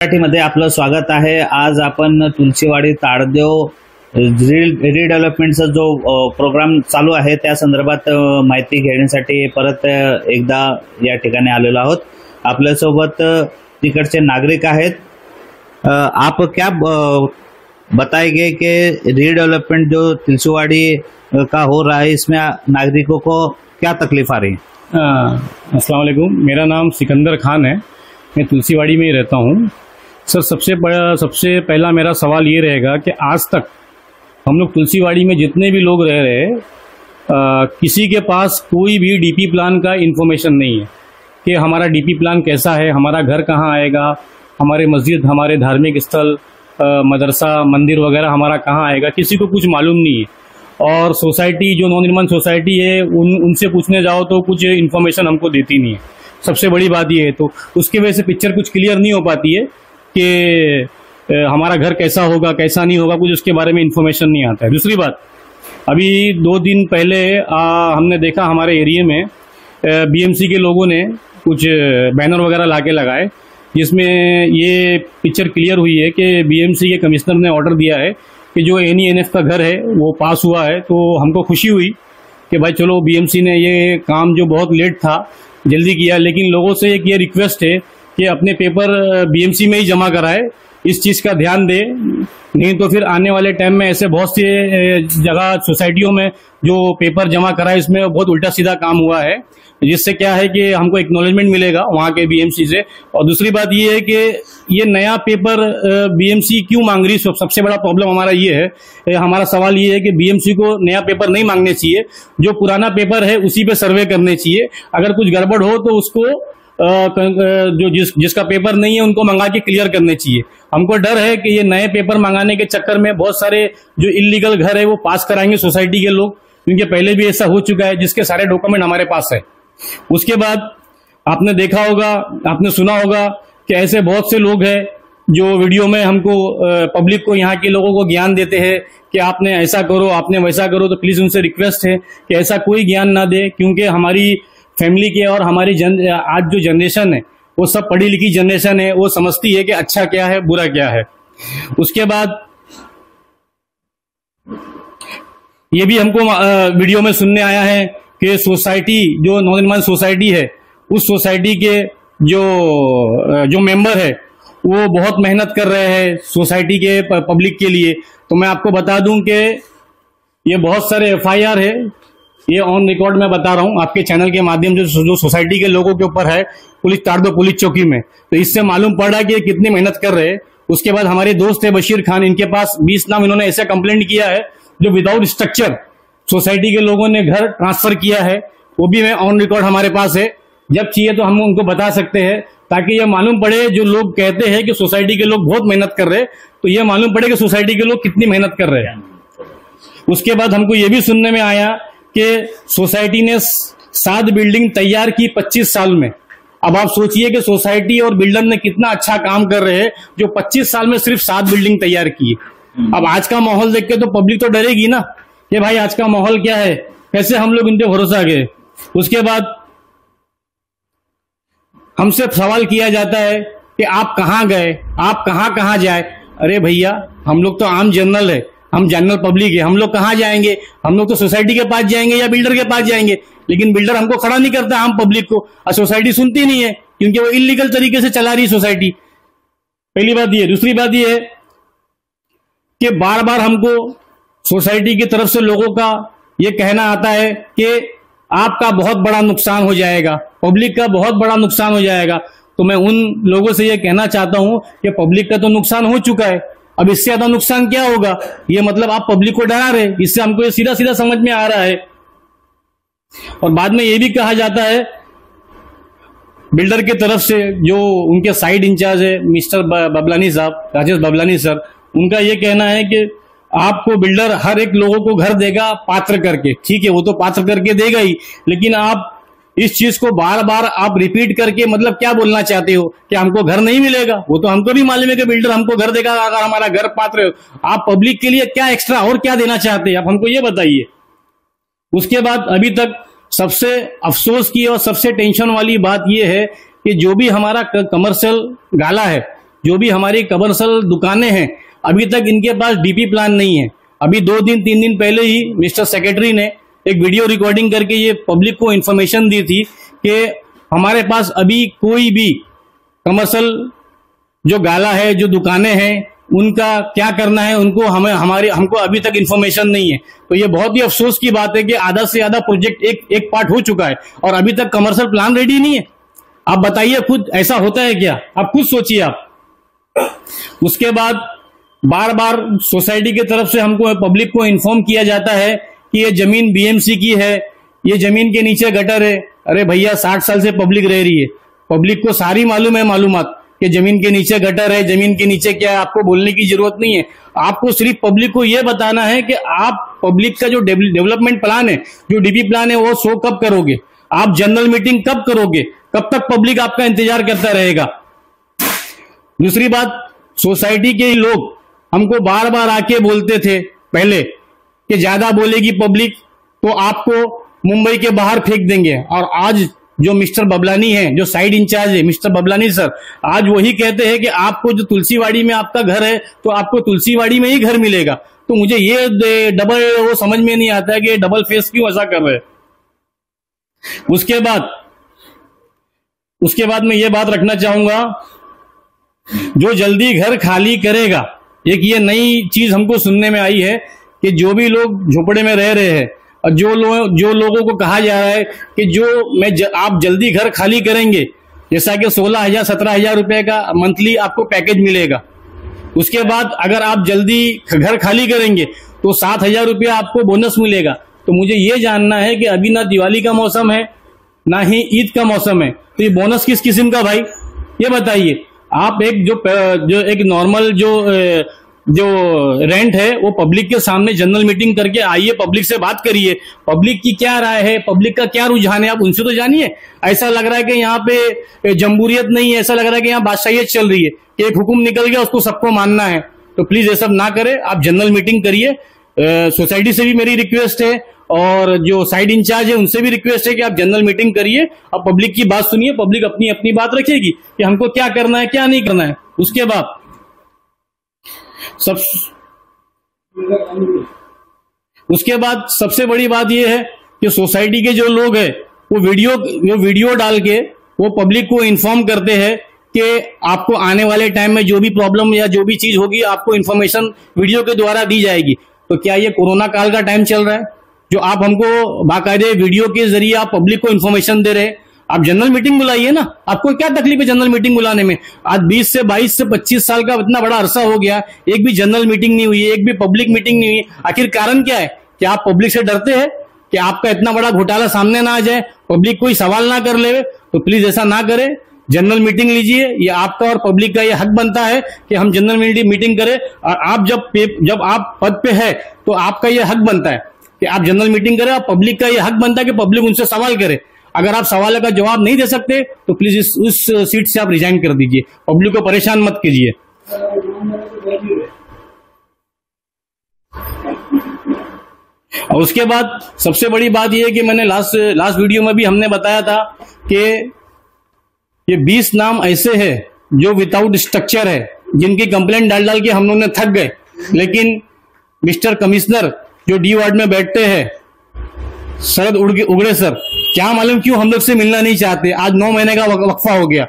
मराठीमध्ये आपलं स्वागत आहे। आज आपण तुलसीवाडी ताडदेव रिडेव्हलपमेंटचा जो प्रोग्राम चालू आहे त्या संदर्भात माहिती घेण्यासाठी परत एकदा या ठिकाणी आलेलो आहोत। आपल्यासोबत तिकडचे नागरिक आहेत। आप क्या बताएंगे कि रिडेव्हलपमेंट जो तुलसीवाड़ी का हो रहा है इसमें नागरिकों को क्या तकलीफ आ रही है? अस्सलाम वालेकुम, मेरा नाम सिकंदर खान है। मैं तुलसीवाड़ी में ही रहता हूँ। सर, सबसे पहला मेरा सवाल ये रहेगा कि आज तक हम लोग तुलसीवाड़ी में जितने भी लोग रह रहे हैं, किसी के पास कोई भी डीपी प्लान का इन्फॉर्मेशन नहीं है कि हमारा डीपी प्लान कैसा है, हमारा घर कहाँ आएगा, हमारे मस्जिद, हमारे धार्मिक स्थल, मदरसा, मंदिर वगैरह हमारा कहाँ आएगा, किसी को कुछ मालूम नहीं है। और सोसाइटी जो नवनिर्माण सोसाइटी है उनसे पूछने जाओ तो कुछ इन्फॉर्मेशन हमको देती नहीं है। सबसे बड़ी बात ये है, तो उसकी वजह से पिक्चर कुछ क्लियर नहीं हो पाती है कि हमारा घर कैसा होगा, कैसा नहीं होगा, कुछ उसके बारे में इन्फॉर्मेशन नहीं आता है। दूसरी बात, अभी 2 दिन पहले हमने देखा हमारे एरिया में बीएमसी के लोगों ने कुछ बैनर वगैरह लाके लगाए, जिसमें ये पिक्चर क्लियर हुई है कि बीएमसी के कमिश्नर ने ऑर्डर दिया है कि जो एनईएनएफ का घर है वो पास हुआ है। तो हमको खुशी हुई कि भाई चलो बीएमसी ने ये काम जो बहुत लेट था जल्दी किया। लेकिन लोगों से एक ये रिक्वेस्ट है कि अपने पेपर बीएमसी में ही जमा कराए, इस चीज़ का ध्यान दे, नहीं तो फिर आने वाले टाइम में ऐसे बहुत से जगह सोसाइटियों में जो पेपर जमा कराए इसमें बहुत उल्टा सीधा काम हुआ है, जिससे क्या है कि हमको एक्नॉलेजमेंट मिलेगा वहाँ के बीएमसी से। और दूसरी बात ये है कि ये नया पेपर बीएमसी क्यों मांग रही, सबसे बड़ा प्रॉब्लम हमारा ये है। हमारा सवाल ये है कि बीएमसी को नया पेपर नहीं मांगने चाहिए, जो पुराना पेपर है उसी पे सर्वे करने चाहिए। अगर कुछ गड़बड़ हो तो उसको जो जिसका पेपर नहीं है उनको मंगा के क्लियर करने चाहिए। हमको डर है कि ये नए पेपर मंगाने के चक्कर में बहुत सारे जो इलीगल घर है वो पास कराएंगे सोसाइटी के लोग, क्योंकि पहले भी ऐसा हो चुका है, जिसके सारे डॉक्यूमेंट हमारे पास है। उसके बाद आपने देखा होगा, आपने सुना होगा कि ऐसे बहुत से लोग हैं जो वीडियो में हमको पब्लिक को, यहाँ के लोगों को ज्ञान देते हैं कि आपने ऐसा करो, आपने वैसा करो। तो प्लीज उनसे रिक्वेस्ट है कि ऐसा कोई ज्ञान ना दे, क्योंकि हमारी फैमिली के और हमारी आज जो जनरेशन है वो सब पढ़ी लिखी जनरेशन है, वो समझती है कि अच्छा क्या है, बुरा क्या है। उसके बाद ये भी हमको वीडियो में सुनने आया है कि सोसाइटी जो नवनिर्माण सोसाइटी है उस सोसाइटी के जो मेंबर है वो बहुत मेहनत कर रहे हैं सोसाइटी के पब्लिक के लिए। तो मैं आपको बता दूं कि ये बहुत सारे एफआईआर है, ये ऑन रिकॉर्ड मैं बता रहा हूं आपके चैनल के माध्यम से, जो सोसाइटी के लोगों के ऊपर है ताड़देव पुलिस चौकी में। तो इससे मालूम पड़ रहा है कि ये कितनी मेहनत कर रहे हैं। उसके बाद हमारे दोस्त है बशीर खान, इनके पास 20 नाम इन्होंने ऐसा कंप्लेंट किया है जो विदाउट स्ट्रक्चर सोसाइटी के लोगों ने घर ट्रांसफर किया है, वो भी मैं ऑन रिकॉर्ड हमारे पास है। जब चाहिए तो हम उनको बता सकते हैं, ताकि ये मालूम पड़े, जो लोग कहते हैं कि सोसाइटी के लोग बहुत मेहनत कर रहे हैं, तो ये मालूम पड़े कि सोसाइटी के लोग कितनी मेहनत कर रहे हैं। उसके बाद हमको ये भी सुनने में आया कि सोसाइटी ने 7 बिल्डिंग तैयार की 25 साल में। अब आप सोचिए कि सोसाइटी और बिल्डर ने कितना अच्छा काम कर रहे हैं, जो 25 साल में सिर्फ 7 बिल्डिंग तैयार की। अब आज का माहौल देख के तो पब्लिक तो डरेगी ना कि भाई आज का माहौल क्या है, कैसे हम लोग इन पे भरोसा गए। उसके बाद हमसे सवाल किया जाता है कि आप कहाँ गए, आप कहाँ जाए। अरे भैया, हम लोग तो आम जनरल है, हम जनरल पब्लिक है, हम लोग कहाँ जाएंगे? हम लोग तो सोसाइटी के पास जाएंगे या बिल्डर के पास जाएंगे। लेकिन बिल्डर हमको खड़ा नहीं करता आम पब्लिक को, और सोसाइटी सुनती नहीं है, क्योंकि वो इलीगल तरीके से चला रही सोसाइटी। पहली बात ये। दूसरी बात ये है कि बार बार हमको सोसाइटी की तरफ से लोगों का ये कहना आता है कि आपका बहुत बड़ा नुकसान हो जाएगा, पब्लिक का बहुत बड़ा नुकसान हो जाएगा। तो मैं उन लोगों से ये कहना चाहता हूं कि पब्लिक का तो नुकसान हो चुका है, अब इससे ज्यादा नुकसान क्या होगा? ये मतलब आप पब्लिक को डरा रहे, इससे हमको ये सीधा सीधा समझ में आ रहा है। और बाद में ये भी कहा जाता है बिल्डर की तरफ से, जो उनके साइड इंचार्ज है मिस्टर बबलानी साहब, राजेश बबलानी सर, उनका ये कहना है कि आपको बिल्डर हर एक लोगों को घर देगा पात्र करके। ठीक है, वो तो पात्र करके देगा ही, लेकिन आप इस चीज को बार बार आप रिपीट करके मतलब क्या बोलना चाहते हो कि हमको घर नहीं मिलेगा? वो तो हमको भी मालूम है कि बिल्डर हमको घर देगा अगर हमारा घर पात्र। आप पब्लिक के लिए क्या एक्स्ट्रा और क्या देना चाहते हैं, आप हमको ये बताइए। उसके बाद अभी तक सबसे अफसोस की और सबसे टेंशन वाली बात यह है कि जो भी हमारा कमर्शियल गाला है, जो भी हमारी कमर्शियल दुकानें हैं, अभी तक इनके पास डीपी प्लान नहीं है। अभी 2 दिन 3 दिन पहले ही मिस्टर सेक्रेटरी ने एक वीडियो रिकॉर्डिंग करके ये पब्लिक को इन्फॉर्मेशन दी थी कि हमारे पास अभी कोई भी कमर्शियल जो गाला है, जो दुकानें हैं, उनका क्या करना है उनको हमको अभी तक इन्फॉर्मेशन नहीं है। तो ये बहुत ही अफसोस की बात है कि आधा से ज्यादा प्रोजेक्ट एक पार्ट हो चुका है और अभी तक कमर्शियल प्लान रेडी नहीं है। आप बताइए खुद, ऐसा होता है क्या? आप खुद सोचिए आप। उसके बाद बार बार सोसाइटी की तरफ से हमको पब्लिक को इन्फॉर्म किया जाता है कि ये जमीन बीएमसी की है, ये जमीन के नीचे गटर है। अरे भैया, 60 साल से पब्लिक रह रही है, पब्लिक को सारी मालूम है मालूमात कि जमीन के नीचे गटर है, जमीन के नीचे क्या है। आपको बोलने की जरूरत नहीं है। आपको सिर्फ पब्लिक को यह बताना है कि आप पब्लिक का जो डेवलपमेंट प्लान है, जो डीपी प्लान है, वो शो कब करोगे, आप जनरल मीटिंग कब करोगे, कब तक पब्लिक आपका इंतजार करता रहेगा। दूसरी बात, सोसाइटी के लोग हमको बार बार आके बोलते थे पहले कि ज्यादा बोलेगी पब्लिक तो आपको मुंबई के बाहर फेंक देंगे, और आज जो मिस्टर बबलानी है, जो साइड इंचार्ज है, मिस्टर बबलानी सर, आज वही कहते हैं कि आपको जो तुलसीवाड़ी में आपका घर है तो आपको तुलसीवाड़ी में ही घर मिलेगा। तो मुझे ये डबल वो समझ में नहीं आता है कि डबल फेस क्यों ऐसा कर रहे हैं। उसके बाद मैं ये बात रखना चाहूंगा, जो जल्दी घर खाली करेगा, एक ये नई चीज हमको सुनने में आई है कि जो भी लोग झोपड़े में रह रहे हैं और जो लोगों को कहा जा रहा है कि आप जल्दी घर खाली करेंगे, जैसा कि 16,000 17,000 रुपए का मंथली आपको पैकेज मिलेगा। उसके बाद अगर आप जल्दी घर खाली करेंगे तो 7,000 रुपया आपको बोनस मिलेगा। तो मुझे ये जानना है कि अभी ना दिवाली का मौसम है, ना ही ईद का मौसम है, तो ये बोनस किस किस्म का भाई, ये बताइए। आप एक जो एक नॉर्मल जो रेंट है वो पब्लिक के सामने जनरल मीटिंग करके आइए, पब्लिक से बात करिए, पब्लिक की क्या राय है, पब्लिक का क्या रुझान है, आप उनसे तो जानिए। ऐसा लग रहा है कि यहाँ पे जमहूरियत नहीं है, ऐसा लग रहा है कि यहाँ बादशाहियत चल रही है कि एक हुक्म निकल गया उसको सबको मानना है। तो प्लीज ये सब ना करें, आप जनरल मीटिंग करिए। सोसाइटी से भी मेरी रिक्वेस्ट है और जो साइड इंचार्ज है उनसे भी रिक्वेस्ट है कि आप जनरल मीटिंग करिए और पब्लिक की बात सुनिए। पब्लिक अपनी अपनी बात रखेगी कि हमको क्या करना है, क्या नहीं करना है। उसके बाद सबसे बड़ी बात यह है कि सोसाइटी के जो लोग हैं वो वीडियो डाल के वो पब्लिक को इन्फॉर्म करते हैं कि आपको आने वाले टाइम में जो भी प्रॉब्लम या जो भी चीज होगी आपको इन्फॉर्मेशन वीडियो के द्वारा दी जाएगी। तो क्या ये कोरोना काल का टाइम चल रहा है जो आप हमको बाकायदे वीडियो के जरिए आप पब्लिक को इन्फॉर्मेशन दे रहे हैं? आप जनरल मीटिंग बुलाइए ना, आपको क्या तकलीफ है जनरल मीटिंग बुलाने में? आज 20 से 22 से 25 साल का इतना बड़ा अरसा हो गया, एक भी जनरल मीटिंग नहीं हुई, एक भी पब्लिक मीटिंग नहीं हुई। आखिर कारण क्या है? क्या आप पब्लिक से डरते हैं कि आपका इतना बड़ा घोटाला सामने ना आ जाए, पब्लिक कोई सवाल ना कर ले? तो प्लीज ऐसा ना करें, जनरल मीटिंग लीजिए। ये आपका और पब्लिक का ये हक बनता है कि हम जनरल मीटिंग करें। और आप जब आप पद पे है तो आपका ये हक बनता है कि आप जनरल मीटिंग करें, और पब्लिक का ये हक बनता है कि पब्लिक उनसे सवाल करे। अगर आप सवाल का जवाब नहीं दे सकते तो प्लीज उस सीट से आप रिजाइन कर दीजिए, पब्लिक को परेशान मत कीजिए। और उसके बाद सबसे बड़ी बात यह है कि मैंने लास्ट वीडियो में भी हमने बताया था कि ये 20 नाम ऐसे हैं जो विदाउट स्ट्रक्चर है, जिनकी कंप्लेंट डाल के हम लोग ने थक गए। लेकिन मिस्टर कमिश्नर जो डी वार्ड में बैठते हैं, शरद उगड़े सर, क्या मालूम क्यों हम लोग से मिलना नहीं चाहते। आज 9 महीने का वक्फा हो गया।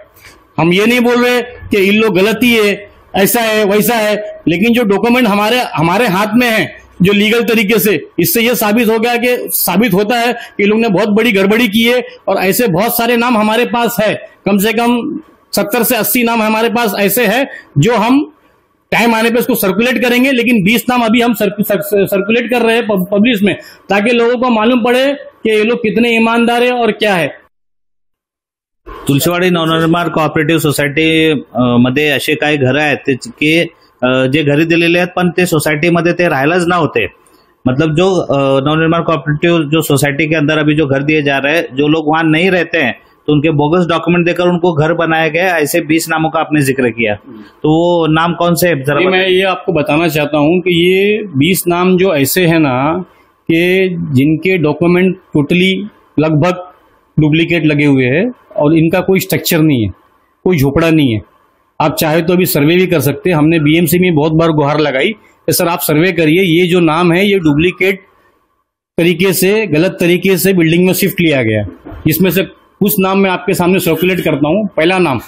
हम ये नहीं बोल रहे कि इन लोग गलती है, ऐसा है वैसा है, लेकिन जो डॉक्यूमेंट हमारे हाथ में है जो लीगल तरीके से, इससे ये साबित होता है कि लोग ने बहुत बड़ी गड़बड़ी की है। और ऐसे बहुत सारे नाम हमारे पास है, कम से कम 70 से 80 नाम हमारे पास ऐसे है जो हम टाइम आने पे उसको सर्कुलेट करेंगे। लेकिन 20 नाम अभी हम सर्कुलेट कर रहे हैं पब्लिश में, ताकि लोगों को मालूम पड़े कि ये लोग कितने ईमानदार है और क्या है। तुलसीवाडी नवनिर्माण कोऑपरेटिव्ह सोसायटी मध्ये असे काही घरं आहेत की जे घरी दिलेले आहेत पण ते सोसायटीमध्ये ते राहायलाच नव्हते। मतलब जो नवनिर्माण कोऑपरेटिव जो सोसाइटी के अंदर अभी जो घर दिए जा रहे हैं, जो लोग वहां नहीं रहते हैं तो उनके बोगस डॉक्यूमेंट देकर उनको घर बनाया गया। ऐसे 20 नामों का आपने जिक्र किया, तो वो नाम कौन से है जरा? मैं ये आपको बताना चाहता हूं कि ये 20 नाम जो ऐसे हैं ना कि जिनके डॉक्यूमेंट टोटली लगभग डुप्लीकेट लगे हुए हैं और इनका कोई स्ट्रक्चर नहीं है, कोई झोपड़ा नहीं है। आप चाहे तो अभी सर्वे भी कर सकते हैं। हमने बीएमसी में बहुत बार गुहार लगाई कि सर आप सर्वे करिए, ये जो नाम है ये डुप्लीकेट तरीके से, गलत तरीके से बिल्डिंग में शिफ्ट लिया गया। इसमें से कुछ नाम मैं आपके सामने सर्कुलेट करता हूं। पहला नाम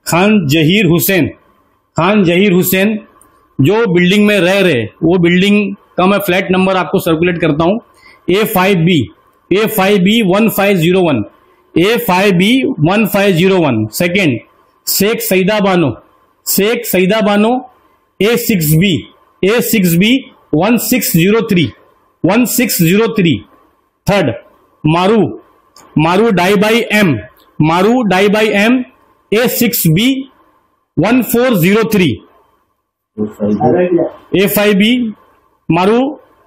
खान जहीर हुसैन। खान जहीर हुसैन जो बिल्डिंग में रह रहे, वो बिल्डिंग का मैं फ्लैट नंबर आपको सर्कुलेट करता हूं, A5B 1501, A5B 1501। Second Sheikh Saeeda Bano, Sheikh Saeeda Bano A6B 1603। Third मारू डाई बाई एम A6B 1403। A5B मारू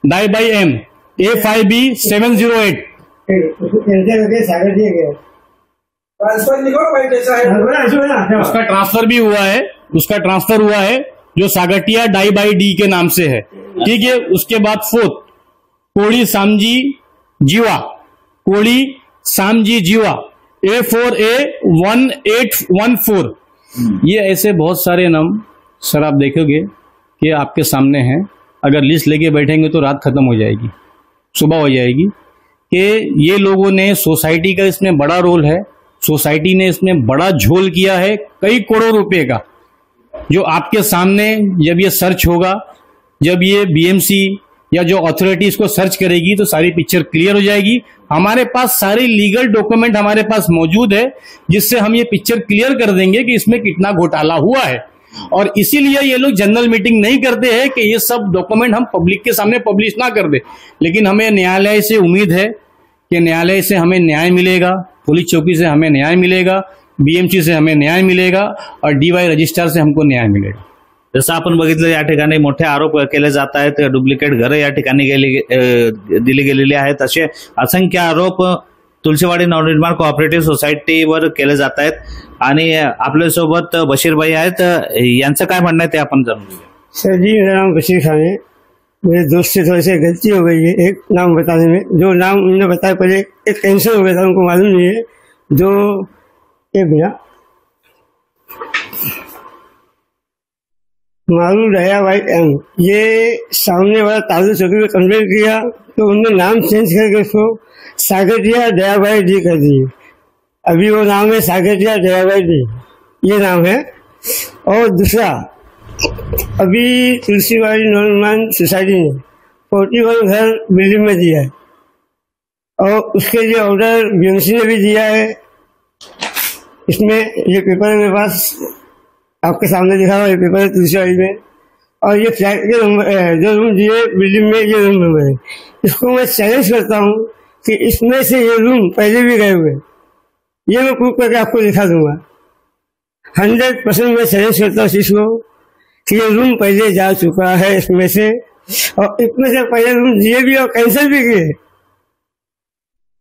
डाई बाई एम A5B 708। उसका ट्रांसफर हुआ है जो सागटिया डाई बाई डी के नाम से है, ठीक है। उसके बाद फोर्थ कोड़ी सामजी जीवा A4A 1814। ये ऐसे बहुत सारे नाम सर आप देखोगे कि आपके सामने हैं। अगर लिस्ट लेके बैठेंगे तो रात खत्म हो जाएगी, सुबह हो जाएगी। कि ये लोगों ने, सोसाइटी का इसमें बड़ा रोल है, सोसाइटी ने इसमें बड़ा झोल किया है कई करोड़ रुपए का। जो आपके सामने जब ये सर्च होगा, जब ये बीएमसी या जो अथॉरिटी इसको सर्च करेगी तो सारी पिक्चर क्लियर हो जाएगी। हमारे पास सारे लीगल डॉक्यूमेंट हमारे पास मौजूद है, जिससे हम ये पिक्चर क्लियर कर देंगे कि इसमें कितना घोटाला हुआ है। और इसीलिए ये लोग जनरल मीटिंग नहीं करते हैं कि ये सब डॉक्यूमेंट हम पब्लिक के सामने पब्लिश ना कर दे। लेकिन हमें न्यायालय से उम्मीद है कि न्यायालय से हमें न्याय मिलेगा, पुलिस चौकी से हमें न्याय मिलेगा, बीएमसी से हमें न्याय मिलेगा और डीवाय रजिस्ट्रार से हमको न्याय मिलेगा। जसं आपण बघितलं या ठिकाणी मोठे आरोप केले जात आहेत, डुप्लिकेट घरं या ठिकाणी दिली गेलेली आहेत। असे असंख्य आरोप तुलसीवाडी नवनिर्माण कोऑपरेटिव्ह सोसायटीवर केले जात आहेत। आणि आपल्यासोबत बशीरभाई आहेत, यांचं काय म्हणणं आहे ते आपण जाणून घेऊया। सर जी, मेरा नाम बशीर खान है। मेरे दोस्त से थोड़ी सी गलती हो गई है एक नाम बताने में। जो नाम उन्होंने बताया पहले एक कैंसिल हो गया था, उनको मालूम नहीं है। जो एक मारू दया भाई एम, ये सामने वाला तालु चौकी में कंप्लेंट किया तो उन्होंने नाम चेंज करके उसको सागरिया दयाभाई डी कर दी। अभी वो नाम है सागरिया दयाभाई डी, ये नाम है। और दूसरा, अभी तुलसीवाड़ी नवनिर्माण सोसाइटी ने 41 घर बिल्डिंग में दिया है और उसके लिए ऑर्डर बीएमसी ने भी दिया है। इसमें ये पेपर मेरे पास आपके सामने दिखा हुआ, ये पेपर है तुलसीवाड़ी में। और ये फ्लैट के नंबर, जो रूम दिए बिल्डिंग में, ये रूम नंबर है। इसको मैं चैलेंज करता हूँ कि इसमें से ये रूम पहले भी गए हुए, ये मैं प्रूव करके आपको दिखा दूंगा। 100% मैं चैलेंज करता हूँ चीज को कि ये रूम पहले जा चुका है इसमें से, और इसमें से पहले रूम दिए भी और कैंसिल भी किए,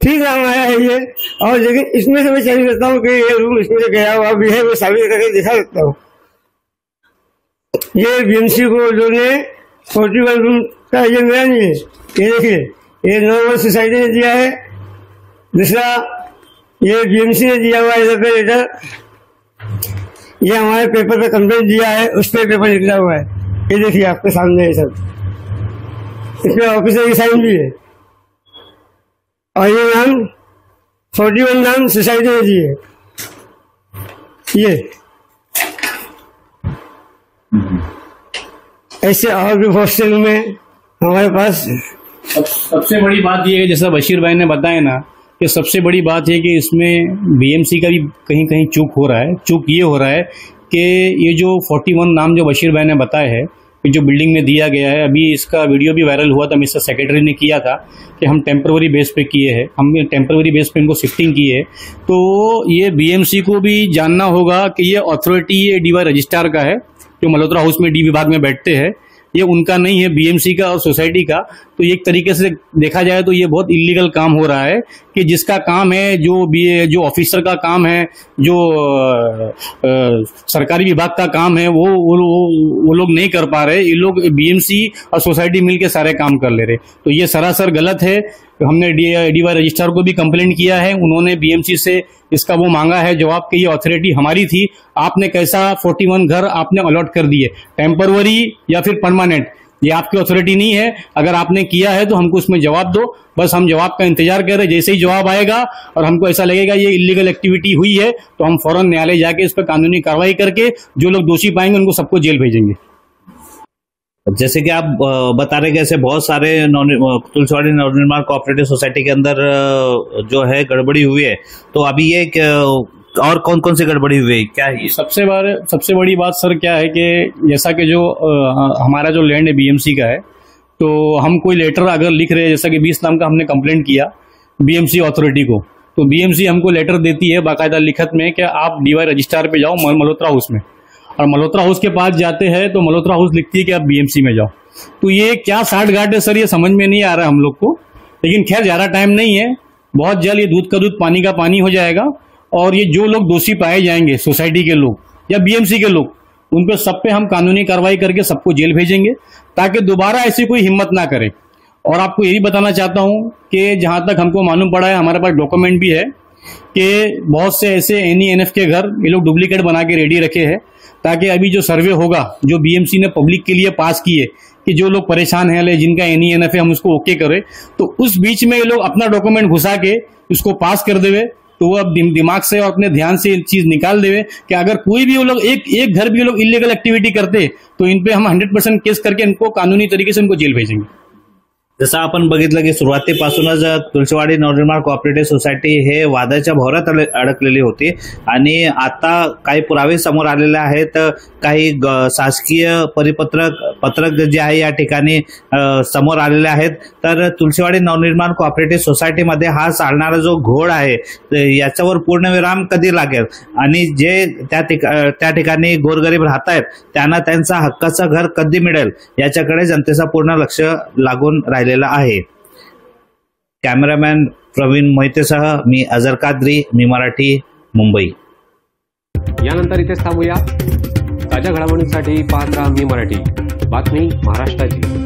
ठीक नाम आया है ये। और लेकिन इसमें से मैं चैलेंज करता हूँ कि ये रूम इसमें से गया हुआ भी है, मैं साबित करके दिखा सकता हूँ। ये बीएमसी को जो ने 41 रूम का ये मेरा नहीं है, ये देखिए, ये नॉर्मल सोसाइटी ने दिया है। दूसरा, ये बीएमसी ने दिया हुआ है लेटर। ये हमारे पेपर पे कंप्लेंट दिया है, उस पर पेपर निकला हुआ है, ये देखिए आपके सामने है सब। इसमें ऑफिसर की साइन भी है। और ये नाम 41 नाम सोसाइटी ने दिए। ये ऐसे और भी बहुत से रूम है हमारे पास। सबसे बड़ी बात यह है, जैसा बशीर भाई ने बताया ना, कि सबसे बड़ी बात है कि इसमें बीएमसी का भी कहीं कहीं चूक हो रहा है। चूक ये हो रहा है कि ये जो 41 नाम जो बशीर भाई ने बताए हैं कि जो बिल्डिंग में दिया गया है, अभी इसका वीडियो भी वायरल हुआ था, मिस्टर सेक्रेटरी ने किया था कि हम टेम्पररी बेस पे किए हैं, हमने टेम्पररी बेस पे इनको शिफ्टिंग की है। तो ये बीएमसी को भी जानना होगा कि ये अथॉरिटी ये डीवाई रजिस्ट्रार का है, जो मल्होत्रा हाउस में डी विभाग में बैठते हैं, ये उनका नहीं है, बीएमसी का और सोसाइटी का। तो एक तरीके से देखा जाए तो ये बहुत इलीगल काम हो रहा है कि जिसका काम है, जो ऑफिसर का काम है, जो सरकारी विभाग का काम है, वो लोग नहीं कर पा रहे। ये लोग बीएमसी और सोसाइटी मिलके सारे काम कर ले रहे। तो ये सरासर गलत है। हमने डीवाई रजिस्ट्रार को भी कंप्लेंट किया है। उन्होंने बीएमसी से इसका वो मांगा है जवाब कि ये अथॉरिटी हमारी थी, आपने कैसा 41 घर आपने अलॉट कर दिए, टेम्परवरी या फिर परमानेंट, ये आपकी अथॉरिटी नहीं है। अगर आपने किया है तो हमको उसमें जवाब दो। बस हम जवाब का इंतजार कर रहे हैं। जैसे ही जवाब आएगा और हमको ऐसा लगेगा ये इलीगल एक्टिविटी हुई है तो हम फौरन न्यायालय जाके इस पर कानूनी कार्रवाई करके जो लोग दोषी पाएंगे उनको सबको जेल भेजेंगे। जैसे कि आप बता रहे कि ऐसे बहुत सारे तुलसीवाड़ी नवनिर्माण कोऑपरेटिव सोसाइटी के अंदर जो है गड़बड़ी हुई है, तो अभी ये और कौन कौन सी गड़बड़ी हुई है, क्या है? सबसे बड़ी बात सर क्या है कि जैसा कि जो हमारा जो लैंड है बीएमसी का है, तो हम कोई लेटर अगर लिख रहे हैं, जैसा कि 20 नाम का हमने कंप्लेंट किया बीएमसी अथॉरिटी को, तो बीएमसी हमको लेटर देती है बाकायदा लिखत में कि आप डीवाई रजिस्ट्रार पे जाओ मल्होत्रा हाउस में, और मल्होत्रा हाउस के पास जाते हैं तो मल्होत्रा हाउस लिखती है कि आप बीएमसी में जाओ। तो ये क्या साठ गांठ है सर, ये समझ में नहीं आ रहा हम लोग को। लेकिन खैर ज्यादा टाइम नहीं है, बहुत जल्द ये दूध का दूध पानी का पानी हो जाएगा और ये जो लोग दोषी पाए जाएंगे सोसाइटी के लोग या बीएमसी के लोग, उन पे सब पे हम कानूनी कार्रवाई करके सबको जेल भेजेंगे ताकि दोबारा ऐसी कोई हिम्मत ना करे। और आपको यही बताना चाहता हूं कि जहां तक हमको मालूम पड़ा है, हमारे पास डॉक्यूमेंट भी है कि बहुत से ऐसे NENF के घर ये लोग डुप्लीकेट बना के रेडी रखे हैं ताकि अभी जो सर्वे होगा जो बीएमसी ने पब्लिक के लिए पास किए कि जो लोग परेशान हैं जिनका NENF है हम उसको ओके करें, तो उस बीच में ये लोग अपना डॉक्यूमेंट घुसा के उसको पास कर देवे। तो वो अब दिमाग से और अपने ध्यान से चीज निकाल देवे कि अगर कोई भी वो लोग एक घर भी वो लोग इलीगल एक्टिविटी करते तो इन पे हम 100% केस करके इनको कानूनी तरीके से उनको जेल भेजेंगे। जसं आपण बघितलं की सुरुवातीपासूनच तुलसीवाडी नवनिर्माण कोऑपरेटिव्ह सोसायटी हे वादाच्या भोवऱ्यात अडकलेली होती आणि आता काही पुरावे समोर आलेले आहेत, काही शासकीय पत्रक जे आहे या ठिकाणी समोर आलेले आहेत। तर तुलसीवाडी नवनिर्माण कोऑपरेटिव्ह सोसायटीमध्ये हा चालणारा जो घोळ आहे याच्यावर पूर्णविराम कधी लागेल आणि जे त्या ठिकाणी गोरगरीब राहत आहेत त्यांना त्यांचा हक्काचं घर कधी मिळेल याच्याकडे जनतेचा पूर्ण लक्ष लागून राहिलेला आहे। कॅमेरामॅन प्रवीण मोहितेसह मी अजर कादरी, मी मराठी, मुंबई। यानंतर इथेच थांबूया। ताज्या घडामोडींसाठी पाहत राहा मी मराठी, बातमी महाराष्ट्राची।